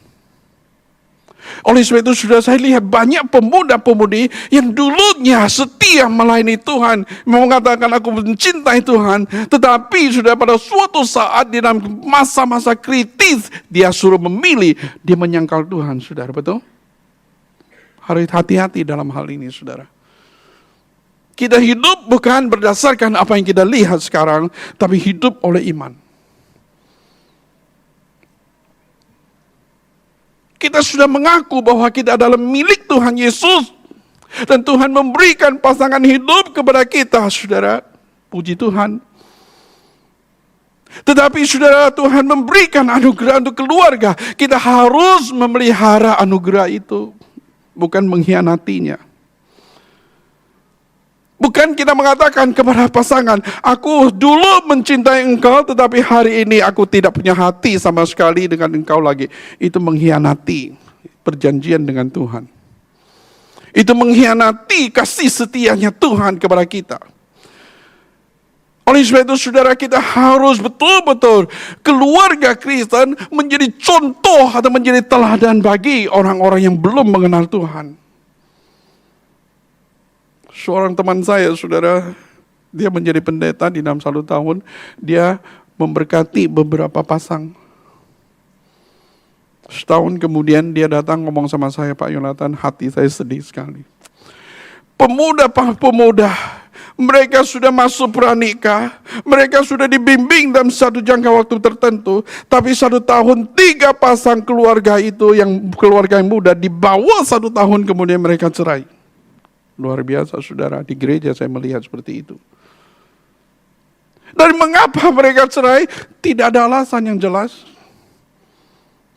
Oleh sebab itu sudah saya lihat banyak pemuda-pemudi yang dulunya setia melayani Tuhan, mengatakan aku mencintai Tuhan, tetapi sudah pada suatu saat di dalam masa-masa kritis dia suruh memilih, dia menyangkal Tuhan, saudara, betul? Harus hati-hati dalam hal ini, saudara. Kita hidup bukan berdasarkan apa yang kita lihat sekarang, tapi hidup oleh iman. Kita sudah mengaku bahwa kita adalah milik Tuhan Yesus. Dan Tuhan memberikan pasangan hidup kepada kita, saudara. Puji Tuhan. Tetapi saudara, Tuhan memberikan anugerah untuk keluarga. Kita harus memelihara anugerah itu. Bukan mengkhianatinya. Bukan kita mengatakan kepada pasangan, aku dulu mencintai engkau, tetapi hari ini aku tidak punya hati sama sekali dengan engkau lagi. Itu mengkhianati perjanjian dengan Tuhan. Itu mengkhianati kasih setianya Tuhan kepada kita. Oleh sebab itu saudara, kita harus betul-betul keluarga Kristen menjadi contoh atau menjadi teladan bagi orang-orang yang belum mengenal Tuhan. Seorang teman saya, saudara, dia menjadi pendeta di dalam 1 tahun. Dia memberkati beberapa pasang. Setahun kemudian dia datang ngomong sama saya, Pak Yonatan, hati saya sedih sekali. Pemuda, mereka sudah masuk pranikah, mereka sudah dibimbing dalam satu jangka waktu tertentu, tapi 1 tahun 3 pasang keluarga itu, yang keluarga yang muda, di bawah 1 tahun kemudian mereka cerai. Luar biasa saudara, di gereja saya melihat seperti itu. Dan mengapa mereka cerai? Tidak ada alasan yang jelas.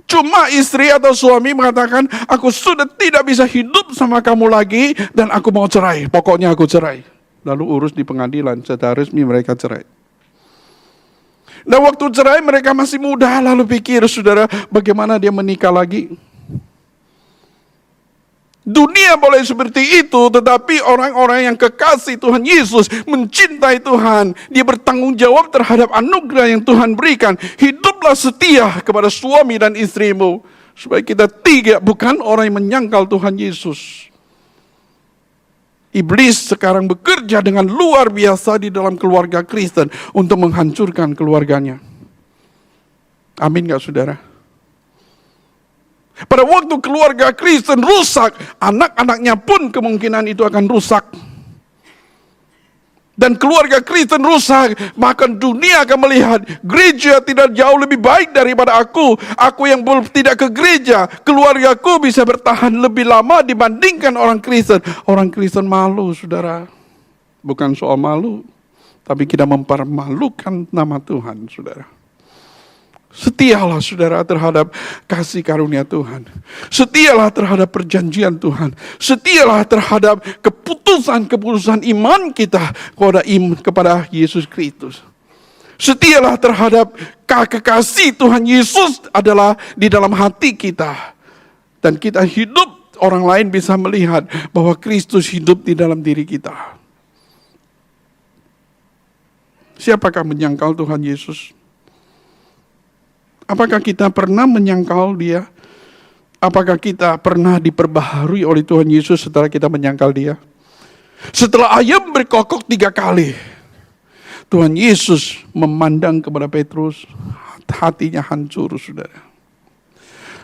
Cuma istri atau suami mengatakan, aku sudah tidak bisa hidup sama kamu lagi dan aku mau cerai. Pokoknya aku cerai. Lalu urus di pengadilan, secara resmi mereka cerai. Dan waktu cerai mereka masih muda, lalu pikir saudara, bagaimana dia menikah lagi? Dunia boleh seperti itu, tetapi orang-orang yang kekasih Tuhan Yesus, mencintai Tuhan, dia bertanggung jawab terhadap anugerah yang Tuhan berikan. Hiduplah setia kepada suami dan istrimu, supaya kita bukan orang yang menyangkal Tuhan Yesus. Iblis sekarang bekerja dengan luar biasa di dalam keluarga Kristen untuk menghancurkan keluarganya. Amin gak saudara? Pada waktu keluarga Kristen rusak, anak-anaknya pun kemungkinan itu akan rusak. Dan keluarga Kristen rusak, maka dunia akan melihat gereja tidak jauh lebih baik daripada aku. Aku yang tidak ke gereja, keluargaku bisa bertahan lebih lama dibandingkan orang Kristen. Orang Kristen malu, saudara. Bukan soal malu, tapi kita mempermalukan nama Tuhan, saudara. Setialah saudara terhadap kasih karunia Tuhan. Setialah terhadap perjanjian Tuhan. Setialah terhadap keputusan-keputusan iman kita kepada Yesus Kristus. Setialah terhadap kekasih Tuhan Yesus adalah di dalam hati kita. Dan kita hidup, orang lain bisa melihat bahwa Kristus hidup di dalam diri kita. Siapakah menyangkal Tuhan Yesus? Apakah kita pernah menyangkal dia? Apakah kita pernah diperbaharui oleh Tuhan Yesus setelah kita menyangkal dia? Setelah ayam berkokok 3 kali, Tuhan Yesus memandang kepada Petrus, hatinya hancur, saudara.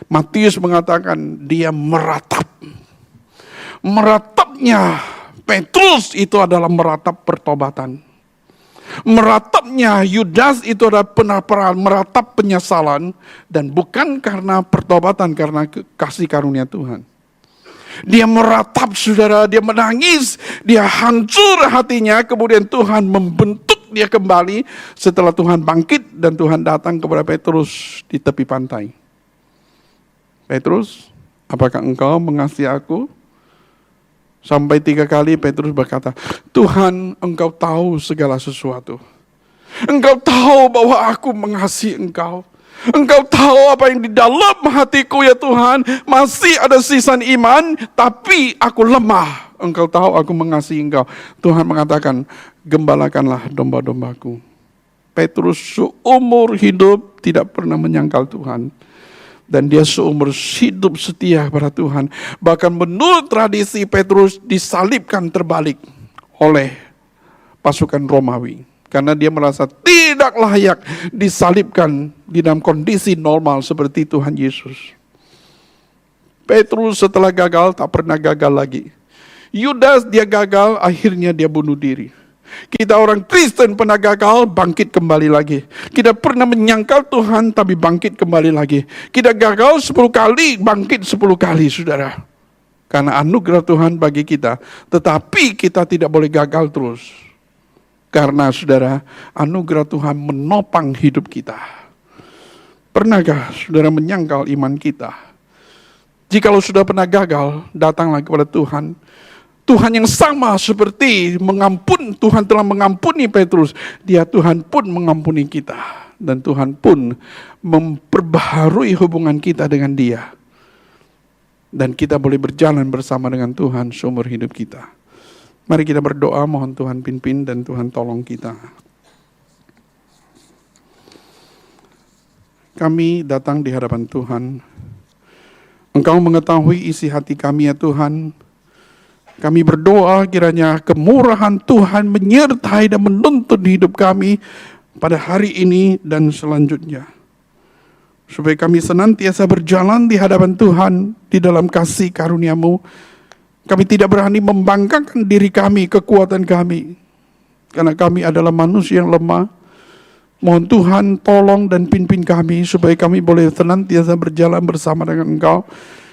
Matius mengatakan dia meratap. Meratapnya Petrus itu adalah meratap pertobatan. Meratapnya Yudas itu adalah meratap penyesalan, dan bukan karena pertobatan, karena kasih karunia Tuhan. Dia meratap, saudara, dia menangis, dia hancur hatinya, kemudian Tuhan membentuk dia kembali setelah Tuhan bangkit dan Tuhan datang kepada Petrus di tepi pantai. Petrus, apakah engkau mengasihi aku? Sampai 3 kali Petrus berkata, Tuhan, engkau tahu segala sesuatu. Engkau tahu bahwa aku mengasihi engkau. Engkau tahu apa yang di dalam hatiku ya Tuhan. Masih ada sisa iman, tapi aku lemah. Engkau tahu aku mengasihi engkau. Tuhan mengatakan, gembalakanlah domba-dombaku. Petrus seumur hidup tidak pernah menyangkal Tuhan. Dan dia seumur hidup setia kepada Tuhan. Bahkan menurut tradisi Petrus disalibkan terbalik oleh pasukan Romawi. Karena dia merasa tidak layak disalibkan di dalam kondisi normal seperti Tuhan Yesus. Petrus setelah gagal tak pernah gagal lagi. Yudas dia gagal, akhirnya dia bunuh diri. Kita orang Kristen pernah gagal, bangkit kembali lagi. Kita pernah menyangkal Tuhan, tapi bangkit kembali lagi. Kita gagal 10 kali, bangkit 10 kali, saudara. Karena anugerah Tuhan bagi kita. Tetapi kita tidak boleh gagal terus. Karena, saudara, anugerah Tuhan menopang hidup kita. Pernahkah, saudara, menyangkal iman kita? Jikalau sudah pernah gagal, datanglah kepada Tuhan. Tuhan yang sama seperti Tuhan telah mengampuni Petrus, dia Tuhan pun mengampuni kita. Dan Tuhan pun memperbaharui hubungan kita dengan dia. Dan kita boleh berjalan bersama dengan Tuhan seumur hidup kita. Mari kita berdoa, mohon Tuhan pimpin dan Tuhan tolong kita. Kami datang di hadapan Tuhan. Engkau mengetahui isi hati kami ya Tuhan. Kami berdoa kiranya kemurahan Tuhan menyertai dan menuntun hidup kami pada hari ini dan selanjutnya. Supaya kami senantiasa berjalan di hadapan Tuhan di dalam kasih karunia-Mu. Kami tidak berani membanggakan diri kami, kekuatan kami. Karena kami adalah manusia yang lemah. Mohon Tuhan tolong dan pimpin kami supaya kami boleh senantiasa berjalan bersama dengan Engkau.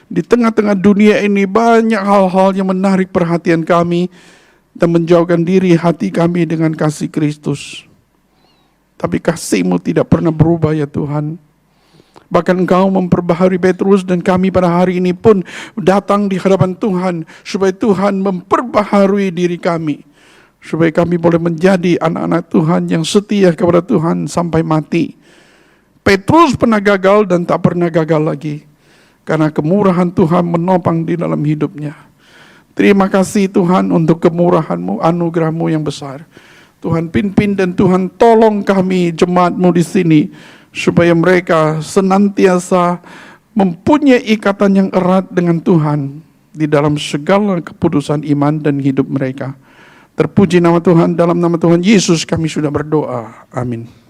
Di tengah-tengah dunia ini banyak hal-hal yang menarik perhatian kami dan menjauhkan diri hati kami dengan kasih Kristus. Tapi kasih-Mu tidak pernah berubah ya Tuhan. Bahkan Engkau memperbaharui Petrus dan kami pada hari ini pun datang di hadapan Tuhan supaya Tuhan memperbaharui diri kami. supaya kami boleh menjadi anak-anak Tuhan yang setia kepada Tuhan sampai mati. Petrus pernah gagal dan tak pernah gagal lagi, karena kemurahan Tuhan menopang di dalam hidupnya. Terima kasih Tuhan untuk kemurahan-Mu, anugerah-Mu yang besar. Tuhan pimpin dan Tuhan tolong kami jemaat-Mu di sini, supaya mereka senantiasa mempunyai ikatan yang erat dengan Tuhan di dalam segala keputusan iman dan hidup mereka. Terpuji nama Tuhan, dalam nama Tuhan Yesus kami sudah berdoa. Amin.